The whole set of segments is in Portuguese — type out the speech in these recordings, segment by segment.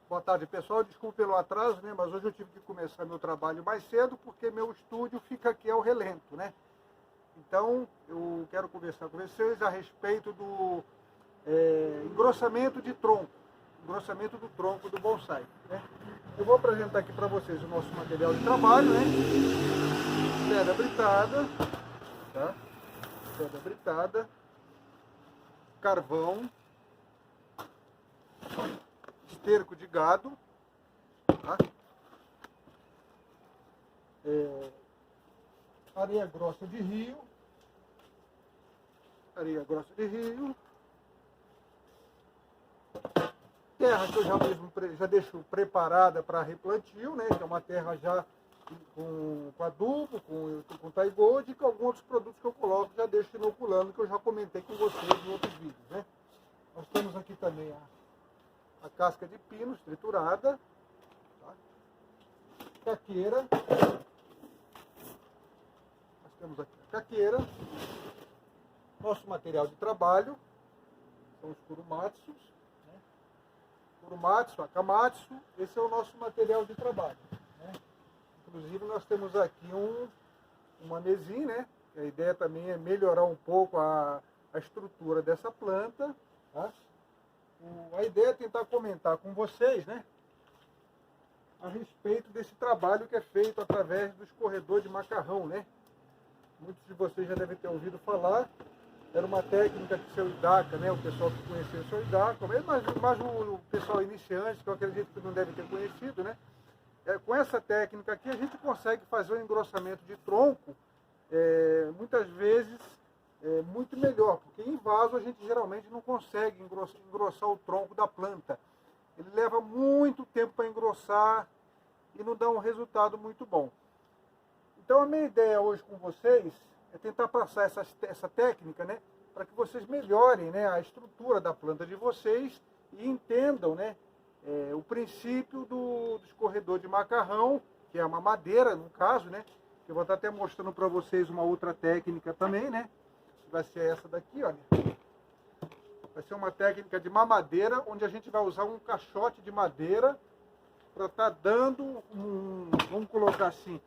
Boa tarde, pessoal. Desculpe pelo atraso, né? Mas hoje eu tive que começar meu trabalho mais cedo porque meu estúdio fica aqui ao relento, né? Então, eu quero conversar com vocês a respeito do engrossamento de tronco, engrossamento do tronco do bonsai, né? Eu vou apresentar aqui para vocês o nosso material de trabalho, né? Pedra britada, tá? Pedra britada, carvão, esterco de gado, tá? Areia grossa de rio, terra que eu já deixo preparada para replantio, né? Que é uma terra já com adubo, com taigold, e com alguns outros produtos que eu coloco, já deixo inoculando, que eu já comentei com vocês em outros vídeos, né? Nós temos aqui também a casca de pinos triturada, tá? Caqueira, nós temos aqui a caqueira, nosso material de trabalho, são os kurumatsus, né? Kurumatsu, akamatsu, esse é o nosso material de trabalho, né? Inclusive nós temos aqui uma mesinha, né? A ideia também é melhorar um pouco a estrutura dessa planta, tá? A ideia é tentar comentar com vocês, né, a respeito desse trabalho que é feito através do escorredor de macarrão, né? Muitos de vocês já devem ter ouvido falar. Era uma técnica que o seu Idaka, né, o pessoal que conheceu o seu Idaka, mas o pessoal iniciante, que eu acredito que não deve ter conhecido, né? Com essa técnica aqui a gente consegue fazer um engrossamento de tronco, muitas vezes muito melhor, porque em vaso a gente geralmente não consegue engrossar o tronco da planta. Ele leva muito tempo para engrossar e não dá um resultado muito bom. Então a minha ideia hoje com vocês é tentar passar essa técnica, né, para que vocês melhorem, né, a estrutura da planta de vocês e entendam, né, o princípio do escorredor de macarrão, que é uma madeira no caso, né. Eu vou estar até mostrando para vocês uma outra técnica também, né. Vai ser essa daqui, olha. Vai ser uma técnica de mamadeira, onde a gente vai usar um caixote de madeira para estar dando vamos colocar assim,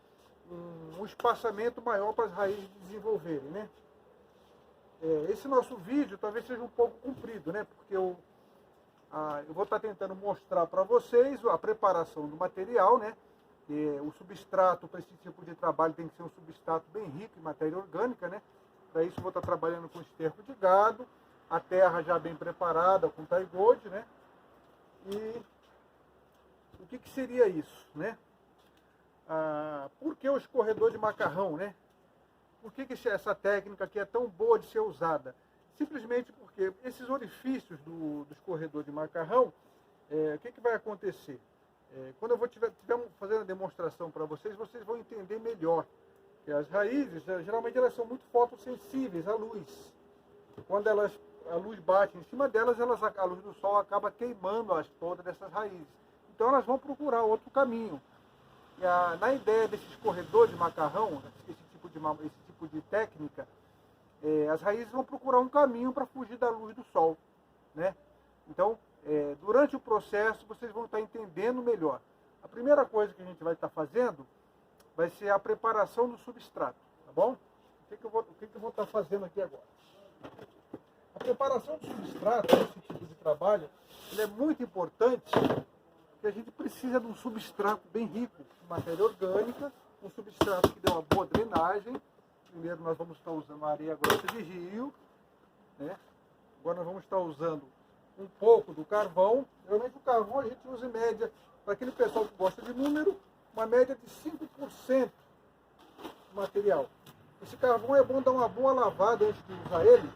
um espaçamento maior para as raízes desenvolverem, né? Esse nosso vídeo talvez seja um pouco comprido, né? Porque eu vou estar tentando mostrar para vocês a preparação do material, né? O substrato para esse tipo de trabalho tem que ser um substrato bem rico em matéria orgânica, né? Para isso eu vou estar trabalhando com esterco de gado, a terra já bem preparada com taigold, né? E o que seria isso, né? Por que o escorredor de macarrão, né? Por que essa técnica aqui é tão boa de ser usada? Simplesmente porque esses orifícios do escorredor de macarrão, o que vai acontecer? Quando eu estiver fazendo a demonstração para vocês, vocês vão entender melhor. Que as raízes, geralmente elas são muito fotossensíveis à luz. Quando a luz bate em cima delas, a luz do sol acaba queimando todas dessas raízes. Então elas vão procurar outro caminho. Na ideia desse escorredor de macarrão, esse tipo de técnica, as raízes vão procurar um caminho para fugir da luz do sol, né? Então, durante o processo, vocês vão estar entendendo melhor. A primeira coisa que a gente vai estar fazendo vai ser a preparação do substrato, tá bom? O que eu vou estar fazendo aqui agora? A preparação do substrato, esse tipo de trabalho, ele é muito importante, porque a gente precisa de um substrato bem rico em matéria orgânica, um substrato que dê uma boa drenagem. Primeiro nós vamos estar usando areia grossa de rio, né? Agora nós vamos estar usando um pouco do carvão. Geralmente o carvão a gente usa em média, para aquele pessoal que gosta de número, uma média de 5% do material. Esse carvão é bom dar uma boa lavada antes de usar ele,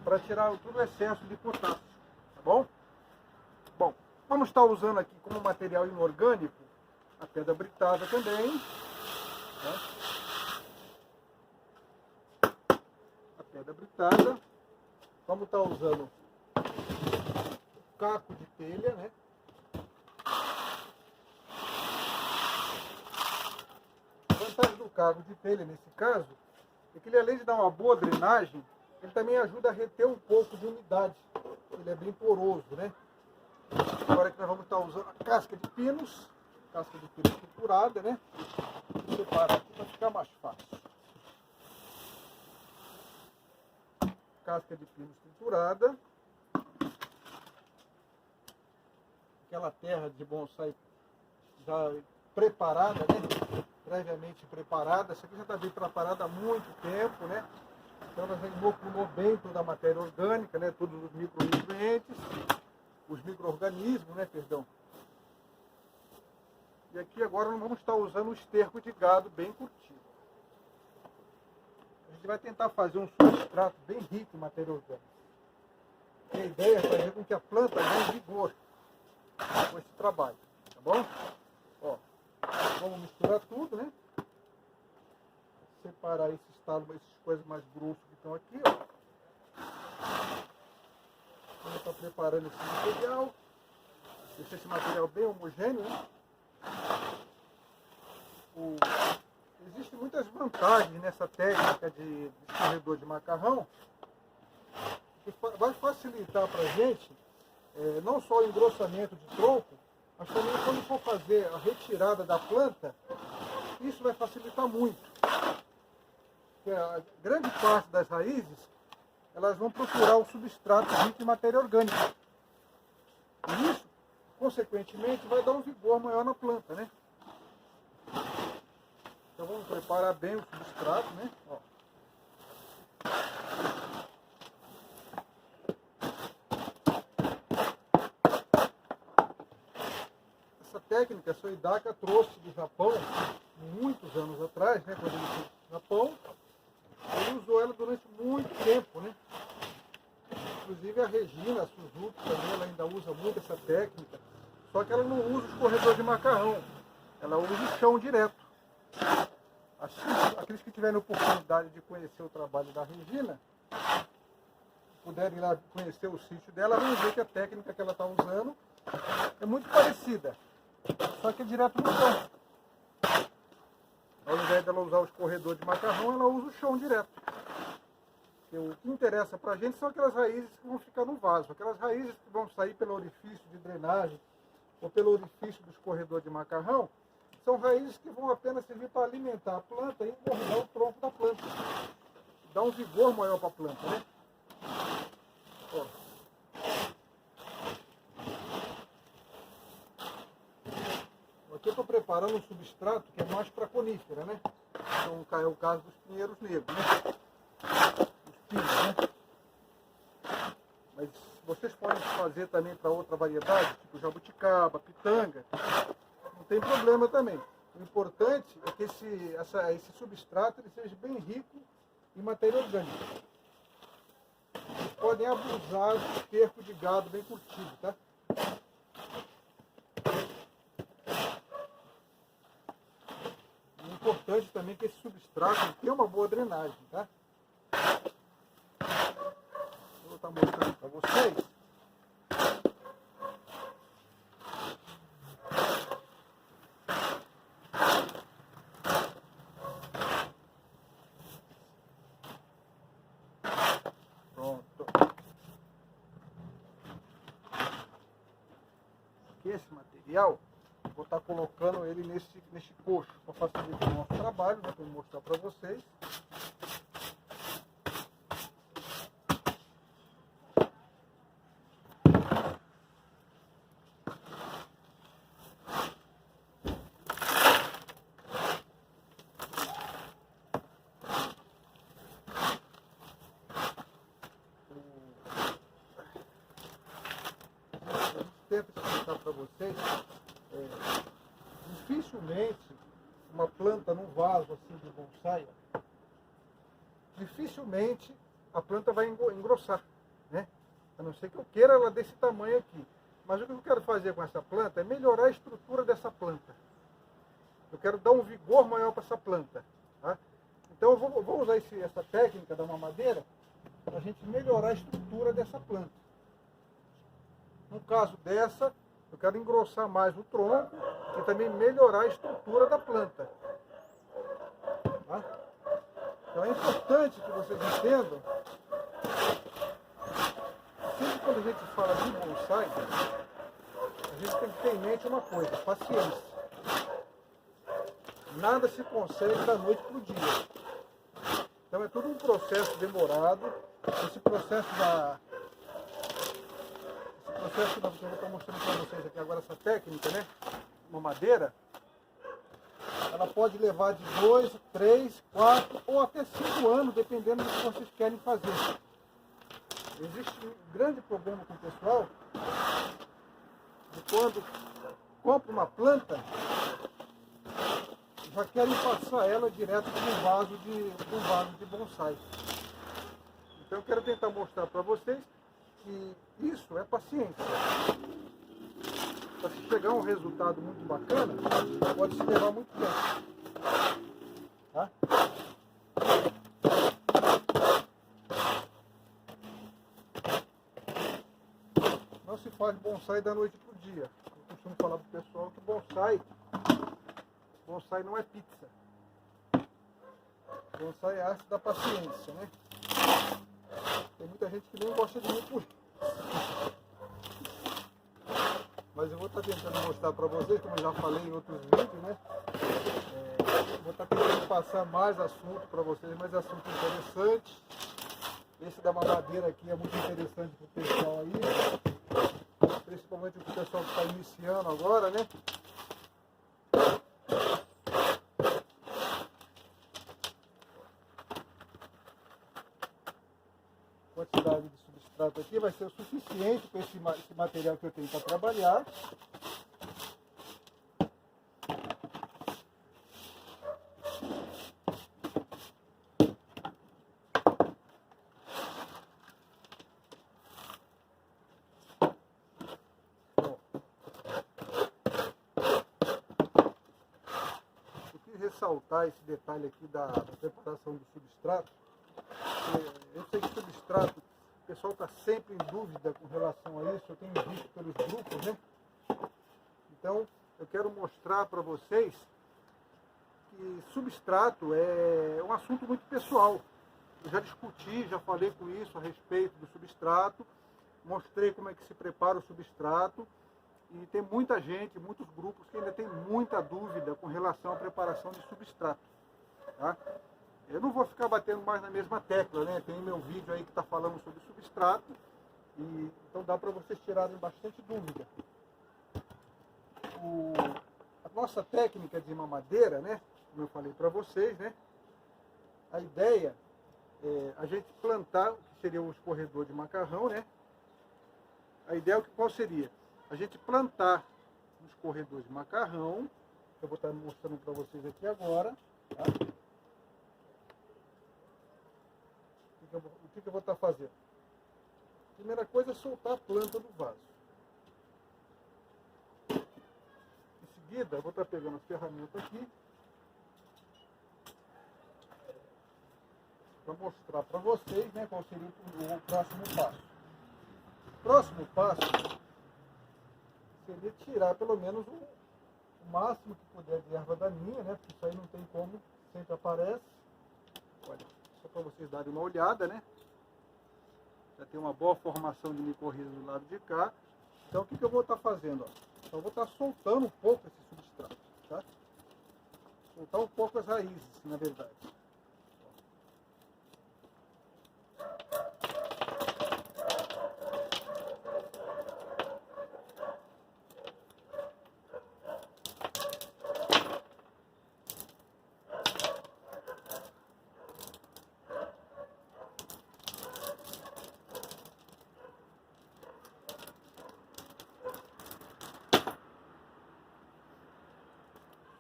para tirar todo o excesso de potássio, tá bom? Bom, vamos estar usando aqui como material inorgânico a pedra britada também, tá? A pedra britada. Vamos estar usando o caco de telha, né? A vantagem do caco de telha, nesse caso, é que ele, além de dar uma boa drenagem, ele também ajuda a reter um pouco de umidade. Ele é bem poroso, né? Agora que nós vamos estar usando a casca de pinos triturada, né? Vou separar aqui para ficar mais fácil. Casca de pinos triturada. Aquela terra de bonsai já preparada, né? Previamente preparada. Essa aqui já está bem preparada há muito tempo, né? Então ela já inoculou bem toda a matéria orgânica, né? Todos os micro-nutrientes, os micro-organismos, né? Perdão. E aqui agora nós vamos estar usando o esterco de gado bem curtido. A gente vai tentar fazer um substrato bem rico em matéria orgânica. E a ideia é fazer com que a planta ganhe vigor com esse trabalho, tá bom? Ó, vamos misturar tudo, né? Separar esses talos, essas coisas mais grossas que estão aqui, ó. Vamos estar preparando esse material. Deixar esse material bem homogêneo, né? Existem muitas vantagens nessa técnica de escorredor de macarrão, que vai facilitar para a gente não só o engrossamento de tronco, mas também quando for fazer a retirada da planta, isso vai facilitar muito. Porque a grande parte das raízes, elas vão procurar o substrato rico em matéria orgânica. E isso, consequentemente, vai dar um vigor maior na planta, né? Então vamos preparar bem o substrato, né? Ó. Essa técnica, a Soidaka trouxe do Japão, muitos anos atrás, né? Quando ele foi no Japão, ele usou ela durante muito tempo, né? Inclusive a Regina, a Suzuki também, ela ainda usa muito essa técnica, só que ela não usa o escorredor de macarrão, ela usa o chão direto. Aqueles que tiverem oportunidade de conhecer o trabalho da Regina, puderem ir lá conhecer o sítio dela, vão ver que a técnica que ela está usando é muito parecida, só que é direto no chão. Ao invés dela usar o escorredor de macarrão, ela usa o chão direto. Porque o que interessa para a gente são aquelas raízes que vão ficar no vaso, aquelas raízes que vão sair pelo orifício de drenagem ou pelo orifício do escorredor de macarrão, são raízes que vão apenas servir para alimentar a planta e engordar o tronco da planta. Dá um vigor maior para a planta, né? Ó. Aqui eu estou preparando um substrato que é mais para conífera, né? Então é o caso dos pinheiros negros, né? Os pinos, né? Mas vocês podem fazer também para outra variedade, tipo jabuticaba, pitanga. Não tem problema também. O importante é que esse substrato ele seja bem rico em matéria orgânica. Vocês podem abusar do esterco de gado bem curtido, tá? O importante também é que esse substrato tenha uma boa drenagem, tá? Vou estar mostrando para vocês. Esse material, vou estar colocando ele neste coxo para facilitar o nosso trabalho, né, para mostrar para vocês. Tento explicar para vocês, dificilmente uma planta num vaso assim de bonsai, dificilmente a planta vai engrossar, né? A não ser que eu queira ela desse tamanho aqui. Mas o que eu quero fazer com essa planta é melhorar a estrutura dessa planta. Eu quero dar um vigor maior para essa planta, tá? Então eu vou usar essa técnica da mamadeira para a gente melhorar a estrutura dessa planta. No caso dessa, eu quero engrossar mais o tronco e também melhorar a estrutura da planta. Tá? Então é importante que vocês entendam, sempre quando a gente fala de bonsai, a gente tem que ter em mente uma coisa, paciência. Nada se consegue da noite para o dia. Então é tudo um processo demorado. Esse processo que eu vou estar mostrando para vocês aqui agora, essa técnica, né? Uma madeira, ela pode levar de 2, 3, 4 ou até 5 anos, dependendo do que vocês querem fazer. Existe um grande problema com o pessoal de quando compra uma planta, já querem passar ela direto para um vaso de bonsai. Então eu quero tentar mostrar para vocês que isso é paciência. Para se chegar a um resultado muito bacana, pode se levar muito tempo. Tá? Não se faz bonsai da noite para o dia. Eu costumo falar para o pessoal que bonsai não é pizza. Bonsai é a arte da paciência, né? Tem muita gente que nem gosta de mim por isso. Mas eu vou estar tentando mostrar para vocês, como eu já falei em outros vídeos, né? Vou estar tentando passar mais assunto para vocês, mais assunto interessante. Esse da mamadeira aqui é muito interessante para o pessoal aí. Principalmente o pessoal que está iniciando agora, né? A quantidade de substrato aqui vai ser o suficiente para esse material que eu tenho para trabalhar. Ressaltar esse detalhe aqui da preparação do substrato. Eu sei que substrato, o pessoal está sempre em dúvida com relação a isso, eu tenho visto pelos grupos, né? Então, eu quero mostrar para vocês que substrato é um assunto muito pessoal. Eu já discuti, já falei com isso a respeito do substrato, mostrei como é que se prepara o substrato. E tem muita gente, muitos grupos que ainda tem muita dúvida com relação à preparação de substrato. Tá? Eu não vou ficar batendo mais na mesma tecla, né? Tem meu vídeo aí que está falando sobre substrato, e então dá para vocês tirarem bastante dúvida. A nossa técnica de mamadeira, né? Como eu falei para vocês, né? A ideia é a gente plantar, o que seria o escorredor de macarrão, né? A ideia qual seria? A gente plantar um escorredor de macarrão, que eu vou estar mostrando para vocês aqui agora. Tá? O que eu vou estar fazendo? Primeira coisa é soltar a planta do vaso. Em seguida, eu vou estar pegando as ferramentas aqui para mostrar para vocês, né, qual seria o próximo passo. O próximo passo seria tirar pelo menos o máximo que puder de erva daninha, né? Porque isso aí não tem como, sempre aparece. Olha, só para vocês darem uma olhada, né? Já tem uma boa formação de micorriza do lado de cá. Então o que eu vou estar fazendo? Ó? Então eu vou estar soltando um pouco esse substrato, tá? Soltar um pouco as raízes, na verdade.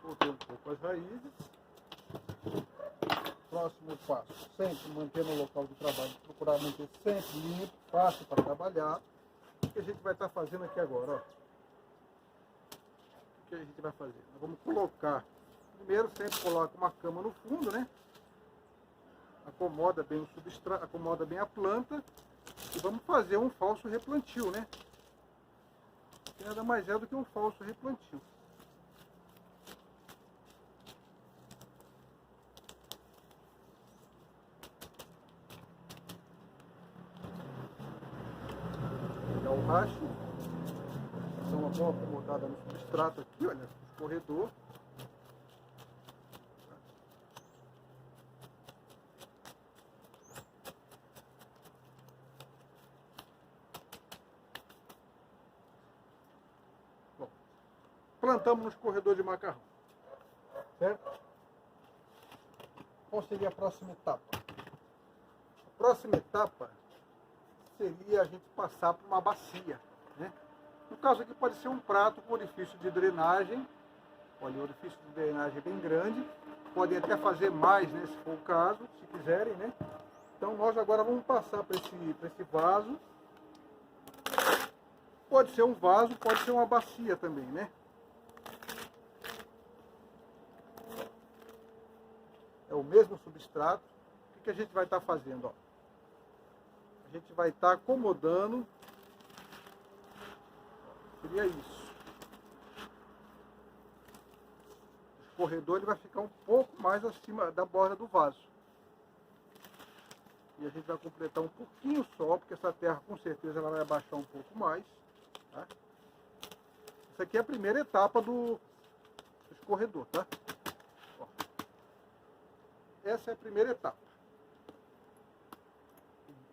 Soltei um pouco as raízes. Próximo passo, sempre manter no local de trabalho, procurar manter sempre limpo, fácil para trabalhar. O que a gente vai estar fazendo aqui agora? Ó? O que a gente vai fazer? Nós vamos colocar, primeiro sempre coloca uma cama no fundo, né? Acomoda bem o substrato, acomoda bem a planta e vamos fazer um falso replantio, né? Que nada mais é do que um falso replantio. O racho, uma boa acomodada no substrato aqui, olha, no escorredor. Bom, plantamos no escorredor de macarrão, certo? Qual seria a próxima etapa? A próxima etapa seria a gente passar por uma bacia, né? No caso aqui pode ser um prato com orifício de drenagem. Olha, o orifício de drenagem é bem grande. Podem até fazer mais, né, se for o caso, se quiserem, né? Então nós agora vamos passar para esse vaso. Pode ser um vaso, pode ser uma bacia também, né? É o mesmo substrato. O que a gente vai estar fazendo? Ó? A gente vai estar acomodando. Seria isso. O escorredor ele vai ficar um pouco mais acima da borda do vaso. E a gente vai completar um pouquinho só, porque essa terra com certeza ela vai abaixar um pouco mais. Tá? Essa aqui é a primeira etapa do escorredor, tá? Ó. Essa é a primeira etapa.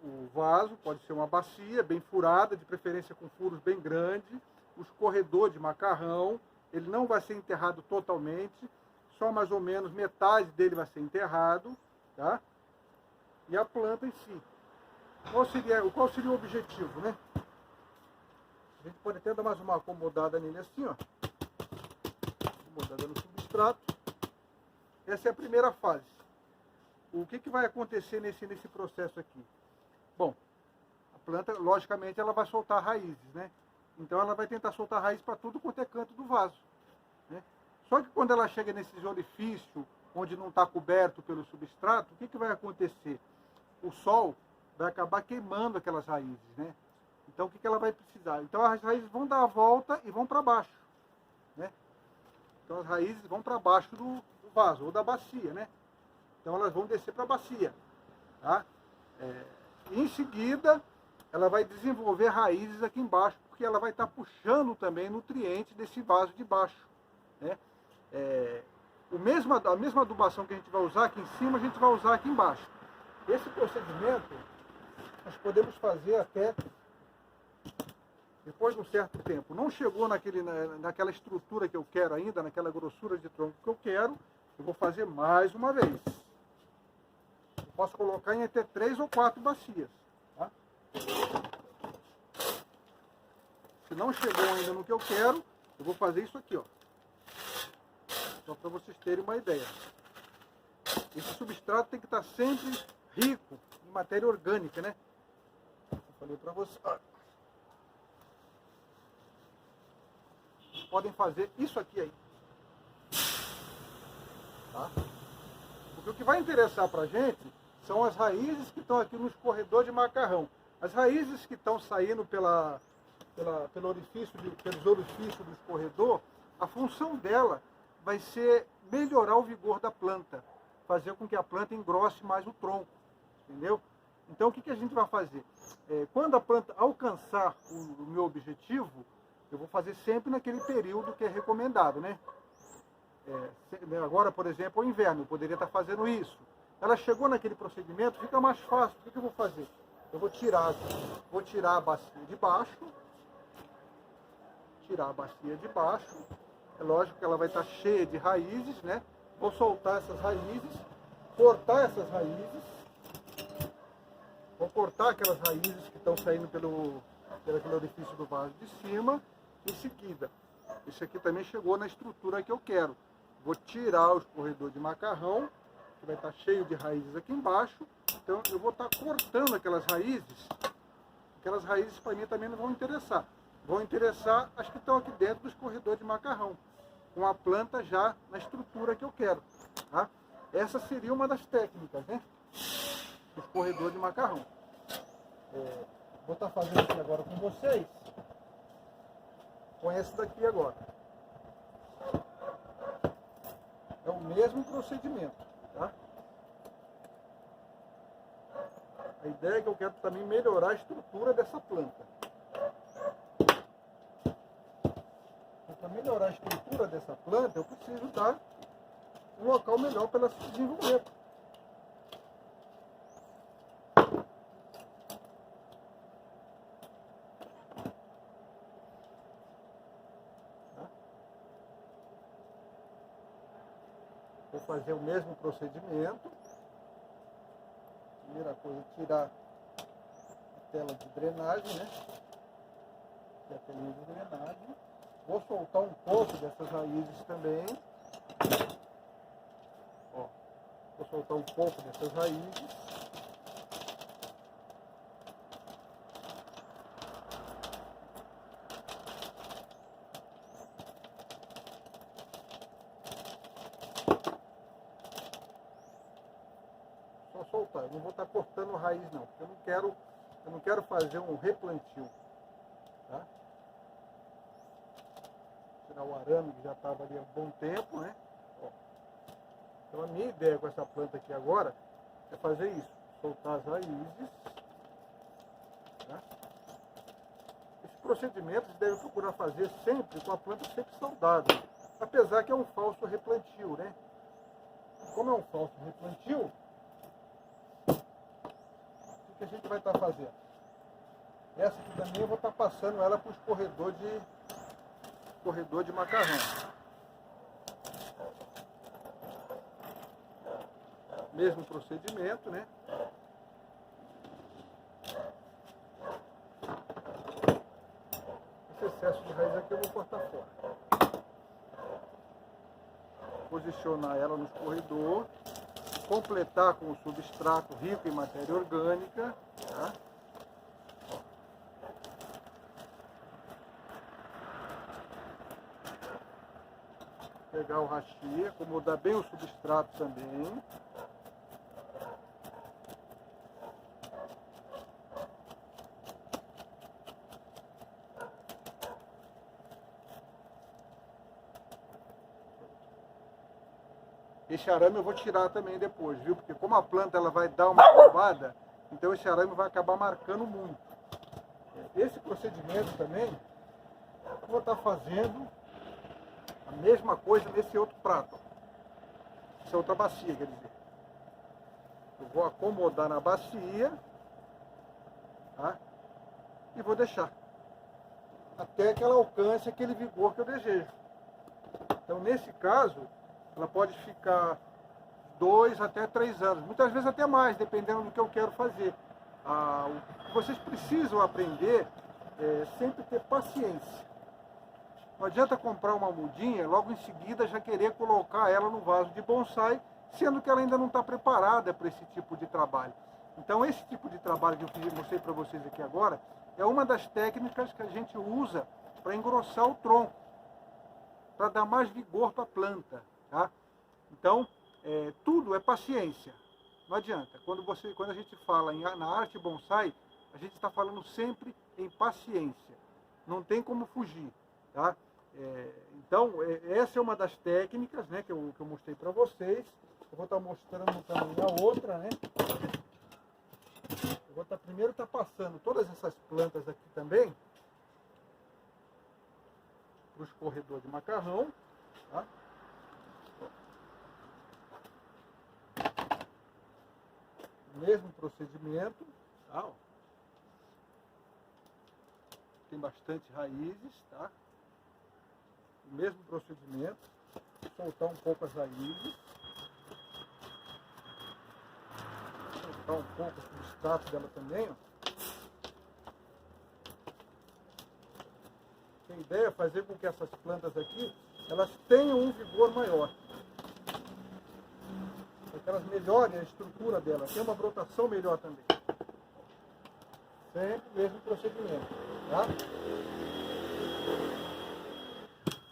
O vaso pode ser uma bacia bem furada, de preferência com furos bem grandes. O escorredor de macarrão, ele não vai ser enterrado totalmente, só mais ou menos metade dele vai ser enterrado, tá? E a planta em si. Qual seria o objetivo, né? A gente pode até dar mais uma acomodada nele assim, ó. Acomodada no substrato. Essa é a primeira fase. O que vai acontecer nesse processo aqui? Bom, a planta, logicamente, ela vai soltar raízes, né? Então ela vai tentar soltar raiz para tudo quanto é canto do vaso, né? Só que quando ela chega nesses orifícios, onde não está coberto pelo substrato, o que vai acontecer? O sol vai acabar queimando aquelas raízes, né? Então o que ela vai precisar? Então as raízes vão dar a volta e vão para baixo, né? Então as raízes vão para baixo do vaso, ou da bacia, né? Então elas vão descer para a bacia, tá? Em seguida, ela vai desenvolver raízes aqui embaixo, porque ela vai estar puxando também nutrientes desse vaso de baixo, né? A mesma adubação que a gente vai usar aqui em cima, a gente vai usar aqui embaixo. Esse procedimento, nós podemos fazer até depois de um certo tempo. Não chegou naquela estrutura que eu quero ainda, naquela grossura de tronco que eu quero, eu vou fazer mais uma vez. Posso colocar em até 3 ou 4 bacias. Tá? Se não chegou ainda no que eu quero, eu vou fazer isso aqui, ó. Só para vocês terem uma ideia. Esse substrato tem que estar sempre rico em matéria orgânica, né? Eu falei para vocês. Vocês podem fazer isso aqui aí. Tá? Porque o que vai interessar para a gente são as raízes que estão aqui no escorredor de macarrão. As raízes que estão saindo pelos orifícios do escorredor, a função dela vai ser melhorar o vigor da planta, fazer com que a planta engrosse mais o tronco, entendeu? Então o que a gente vai fazer? Quando a planta alcançar o meu objetivo, eu vou fazer sempre naquele período que é recomendado, né? Agora, por exemplo, o inverno, eu poderia estar fazendo isso. Ela chegou naquele procedimento, fica mais fácil. O que eu vou fazer? Eu vou tirar a bacia de baixo. Tirar a bacia de baixo. É lógico que ela vai estar cheia de raízes, né? Vou soltar essas raízes, cortar essas raízes. Vou cortar aquelas raízes que estão saindo pelo aquele orifício do vaso de cima. Em seguida, esse aqui também chegou na estrutura que eu quero. Vou tirar o escorredor de macarrão, que vai estar cheio de raízes aqui embaixo. Então eu vou estar cortando aquelas raízes. Aquelas raízes para mim também não vão interessar. Vão interessar as que estão aqui dentro do escorredor de macarrão, com a planta já na estrutura que eu quero. Tá? Essa seria uma das técnicas, né? Do escorredor de macarrão. Vou estar fazendo aqui agora com vocês. Com esse daqui agora. É o mesmo procedimento, tá? A ideia é que eu quero também melhorar a estrutura dessa planta. melhorar a estrutura dessa planta, eu preciso dar um local melhor para ela se desenvolver. Vou fazer o mesmo procedimento. Primeira coisa, tirar a tela de drenagem, né? Aqui é a telinha de drenagem. Vou soltar um pouco dessas raízes também. Ó, vou soltar um pouco dessas raízes. Só soltar. Eu não vou estar cortando raiz não, porque eu não quero fazer um replantio. Tá? Tirar o arame que já estava ali há um bom tempo, né? Ó. Então a minha ideia com essa planta aqui agora é fazer isso, soltar as raízes. Tá? Esse procedimento você deve procurar fazer sempre com a planta sempre saudável, apesar que é um falso replantio, né? Como é um falso replantio, o que a gente vai estar fazendo? Essa aqui também eu vou estar passando ela para o escorredor de macarrão. Mesmo procedimento, né? Esse excesso de raiz aqui eu vou cortar fora. Posicionar ela no escorredor. Completar com o substrato rico em matéria orgânica. Tá? Pegar o hashi, acomodar bem o substrato também. Esse arame eu vou tirar também depois, viu? Porque como a planta ela vai dar uma curvada, então esse arame vai acabar marcando muito. Esse procedimento também, eu vou estar fazendo a mesma coisa nesse outro prato. Essa outra bacia, quer dizer. Eu vou acomodar na bacia, tá? E vou deixar. Até que ela alcance aquele vigor que eu desejo. Então, nesse caso, ela pode ficar 2 até 3 anos, muitas vezes até mais, dependendo do que eu quero fazer. O que vocês precisam aprender é sempre ter paciência. Não adianta comprar uma mudinha e logo em seguida já querer colocar ela no vaso de bonsai, sendo que ela ainda não está preparada para esse tipo de trabalho. Então esse tipo de trabalho que eu mostrei para vocês aqui agora é uma das técnicas que a gente usa para engrossar o tronco, para dar mais vigor para a planta. Tá? Então, tudo é paciência. Não adianta. Quando a gente fala na arte bonsai, a gente está falando sempre em paciência. Não tem como fugir. Tá? Então, essa é uma das técnicas, né, que eu mostrei para vocês. Eu vou estar mostrando também a outra. Né? Eu vou primeiro estar passando todas essas plantas aqui também para o escorredor de macarrão. Tá? Mesmo procedimento, tá? Tem bastante raízes, tá? Mesmo procedimento, soltar um pouco as raízes, soltar um pouco o substrato dela também, ó. A ideia é fazer com que essas plantas aqui, elas tenham um vigor maior. Para que elas melhorem a estrutura dela, tem uma brotação melhor também. Sempre o mesmo procedimento, tá?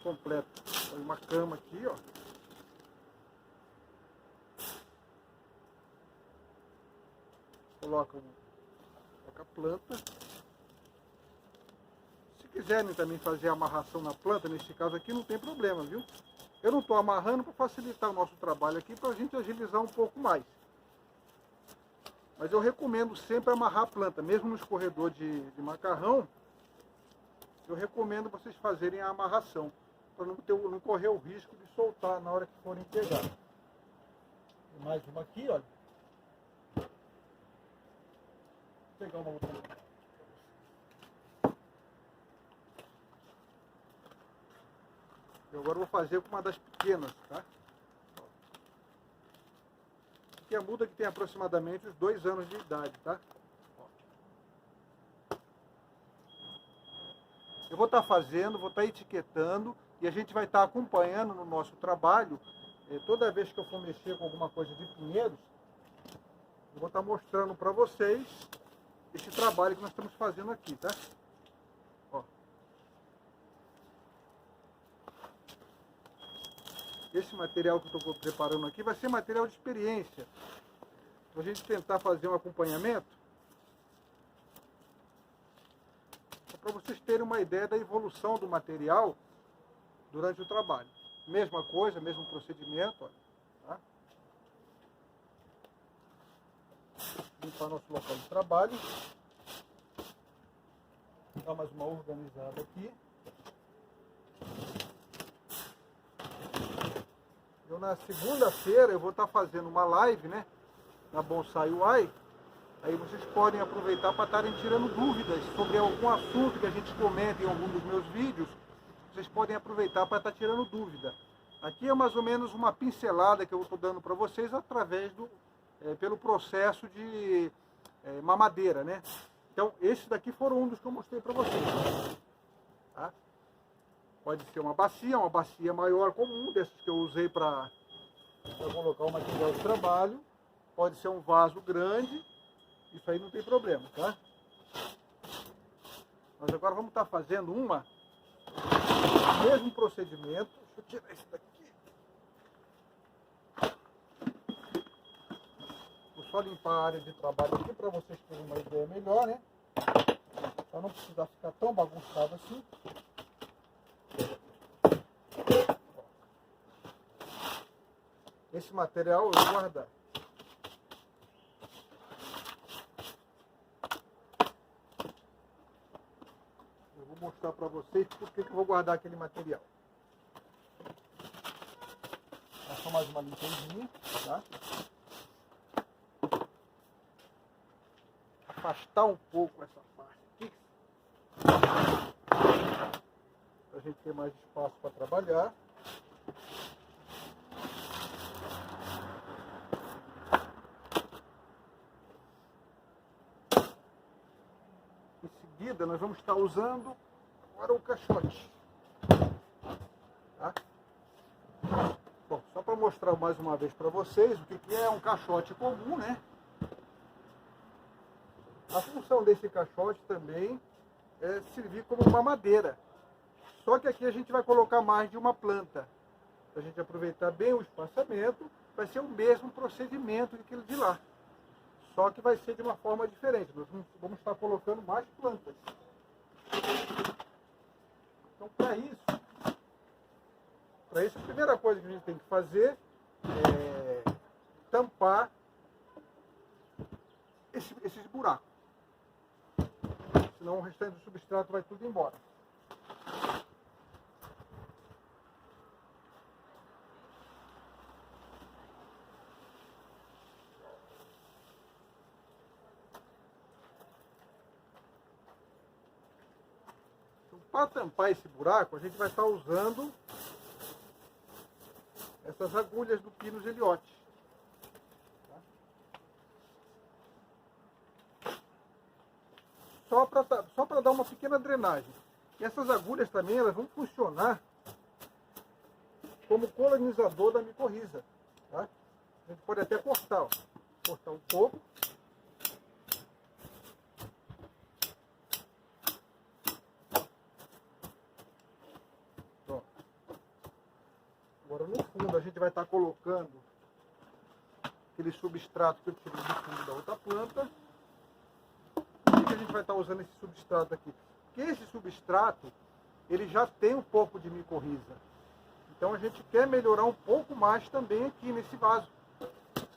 Completo. Põe uma cama aqui, ó. Coloca a planta. Se quiserem também fazer a amarração na planta, nesse caso aqui não tem problema, viu? Eu não estou amarrando para facilitar o nosso trabalho aqui, para a gente agilizar um pouco mais. Mas eu recomendo sempre amarrar a planta, mesmo no escorredor de macarrão, eu recomendo vocês fazerem a amarração. para não correr o risco de soltar na hora que forem pegar. Tem mais uma aqui, olha. Vou pegar uma outra. Eu agora vou fazer com uma das pequenas, tá? Aqui é a muda que tem aproximadamente uns 2 anos de idade, tá? Eu vou estar fazendo, vou estar etiquetando e a gente vai estar acompanhando no nosso trabalho. Toda vez que eu for mexer com alguma coisa de pinheiros, eu vou estar mostrando para vocês esse trabalho que nós estamos fazendo aqui, tá? Ó. Esse material que eu estou preparando aqui vai ser material de experiência. Para a gente tentar fazer um acompanhamento. Para vocês terem uma ideia da evolução do material durante o trabalho. Mesma coisa, mesmo procedimento. Olha, tá? Limpar nosso local de trabalho. Dar mais uma organizada aqui. Eu na segunda-feira eu vou estar fazendo uma live, né? Na Bonsai UI. Aí vocês podem aproveitar para estarem tirando dúvidas sobre algum assunto que a gente comenta em algum dos meus vídeos. Vocês podem aproveitar para estar tirando dúvida. Aqui é mais ou menos uma pincelada que eu estou dando para vocês através pelo processo de mamadeira, né? Então, esses daqui foram um dos que eu mostrei para vocês. Tá? Pode ser uma bacia maior comum, desses que eu usei para colocar o material de trabalho. Pode ser um vaso grande. Isso aí não tem problema, tá? Nós agora vamos estar fazendo o mesmo procedimento. Deixa eu tirar isso daqui. Vou só limpar a área de trabalho aqui para vocês terem uma ideia melhor, né? Para não precisar ficar tão bagunçado assim. Esse material eu vou guardar. Vou mostrar para vocês por que eu vou guardar aquele material. É só mais uma limpezinha, tá? Afastar um pouco essa parte aqui, para a gente ter mais espaço para trabalhar. Em seguida, nós vamos estar usando agora o caixote. Tá? Bom, só para mostrar mais uma vez para vocês o que é um caixote comum, né? A função desse caixote também é servir como uma madeira. Só que aqui a gente vai colocar mais de uma planta. Para a gente aproveitar bem o espaçamento, vai ser o mesmo procedimento que aquele de lá. Só que vai ser de uma forma diferente. Nós vamos estar colocando mais plantas. Então, para isso, a primeira coisa que a gente tem que fazer é tampar esses buracos. Senão o restante do substrato vai tudo embora. Então, para tampar esse buraco, a gente vai estar usando essas agulhas do Pinus Eliotti. Só para dar uma pequena drenagem. E essas agulhas também elas vão funcionar como colonizador da micorriza. Tá? A gente pode até cortar, ó. Cortar um pouco. Pronto. Agora no fundo a gente vai estar colocando aquele substrato que eu tirei do fundo da outra planta. Por que a gente vai estar usando esse substrato aqui? Porque esse substrato, ele já tem um pouco de micorriza. Então a gente quer melhorar um pouco mais também aqui nesse vaso.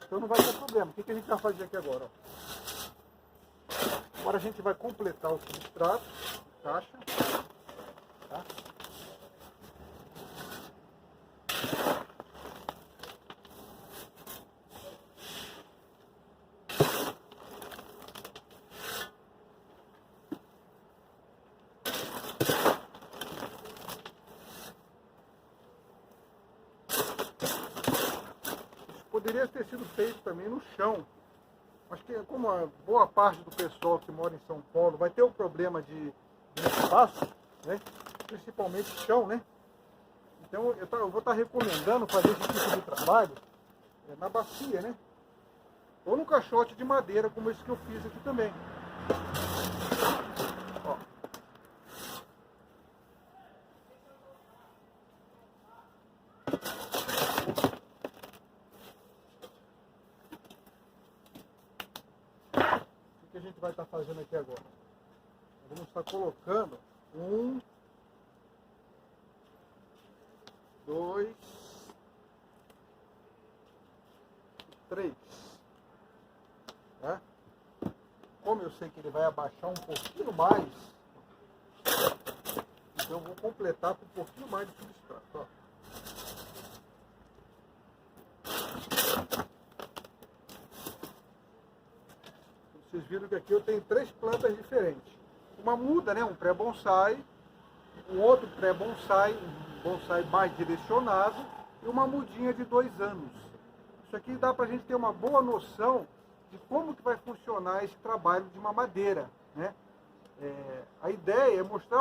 Então não vai ter problema. O que a gente vai fazer aqui agora? Ó? Agora a gente vai completar o substrato, caixa. Tá? poderia ter sido feito também no chão. Mas que, como a boa parte do pessoal que mora em São Paulo vai ter o problema de espaço, né? Principalmente chão, né? Então eu vou estar recomendando fazer esse tipo de trabalho na bacia, né? Ou no caixote de madeira, como esse que eu fiz aqui também. Ó. O que a gente vai estar fazendo aqui agora? Vamos estar colocando 1, 2, 3. Tá? Como eu sei que ele vai abaixar um pouquinho mais, então eu vou completar com um pouquinho mais de substrato. Ó. Vocês viram que aqui eu tenho 3 plantas diferentes. Uma muda, né? Um pré-bonsai, um outro pré-bonsai, um bonsai mais direcionado e uma mudinha de 2 anos. Isso aqui dá para a gente ter uma boa noção de como que vai funcionar esse trabalho de uma madeira, né? A ideia é mostrar